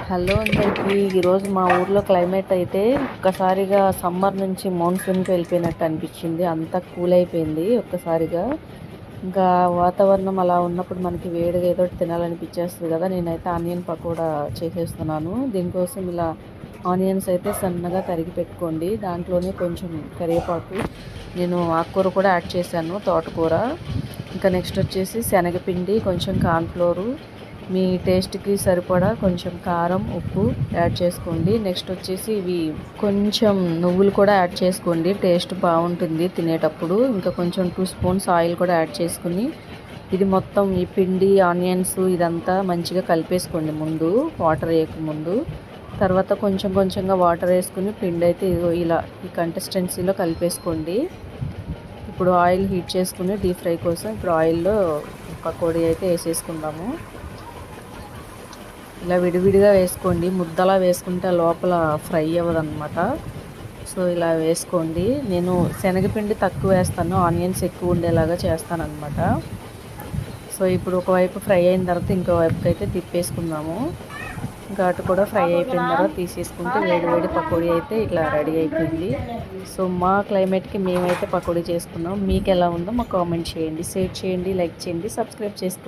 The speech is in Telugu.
హలో అందరికీ. ఈరోజు మా ఊర్లో క్లైమేట్ అయితే ఒక్కసారిగా సమ్మర్ నుంచి మాన్సూన్కి వెళ్ళిపోయినట్టు అనిపించింది. అంతా కూల్ అయిపోయింది ఒక్కసారిగా. ఇంకా వాతావరణం అలా ఉన్నప్పుడు మనకి వేడిగా ఏదో ఒకటి తినాలనిపించేస్తుంది కదా. నేనైతే ఆనియన్ పకోడా చేసేస్తున్నాను. దీనికోసం ఇలా ఆనియన్స్ అయితే సన్నగా తరిగి పెట్టుకోండి. దాంట్లోనే కొంచెం కరివేపాకు, నేను ఆకుకూర కూడా యాడ్ చేశాను, తోటకూర. ఇంకా నెక్స్ట్ వచ్చేసి శనగపిండి, కొంచెం కార్న్ఫ్లోరు, మీ టేస్ట్కి సరిపడా కొంచెం కారం, ఉప్పు యాడ్ చేసుకోండి. నెక్స్ట్ వచ్చేసి ఇవి కొంచెం నువ్వులు కూడా యాడ్ చేసుకోండి, టేస్ట్ బాగుంటుంది తినేటప్పుడు. ఇంకా కొంచెం 2 స్పూన్స్ ఆయిల్ కూడా యాడ్ చేసుకుని ఇది మొత్తం ఈ పిండి, ఆనియన్స్ ఇదంతా మంచిగా కలిపేసుకోండి ముందు, వాటర్ వేయకముందు. తర్వాత కొంచెం కొంచెంగా వాటర్ వేసుకుని పిండి అయితే ఇలా ఈ కన్సిస్టెన్సీలో కలిపేసుకోండి. ఇప్పుడు ఆయిల్ హీట్ చేసుకుని డీప్ ఫ్రై కోసం ఇప్పుడు ఆయిల్లో పకోడీ అయితే వేసేసుకుందాము. ఇలా విడివిడిగా వేసుకోండి, ముద్దలా వేసుకుంటే లోపల ఫ్రై అవ్వదన్నమాట. సో ఇలా వేసుకోండి. నేను శనగపిండి తక్కువ వేస్తాను, ఆనియన్స్ ఎక్కువ ఉండేలాగా చేస్తానన్నమాట. సో ఇప్పుడు ఒకవైపు ఫ్రై అయిన తర్వాత ఇంకో వైపుకి అయితే తిప్పేసుకుందాము. ఇంకా అటు కూడా ఫ్రై అయిపోయిన తర్వాత తీసేసుకుంటే వేడి వేడి పకోడీ అయితే ఇట్లా రెడీ అయిపోయింది. సో మా క్లైమేట్కి మేమైతే పకోడీ చేసుకున్నాం. మీకు ఎలా ఉందో మాకు కామెంట్ చేయండి, షేర్ చేయండి, లైక్ చేయండి, సబ్స్క్రైబ్ చేసుకోండి.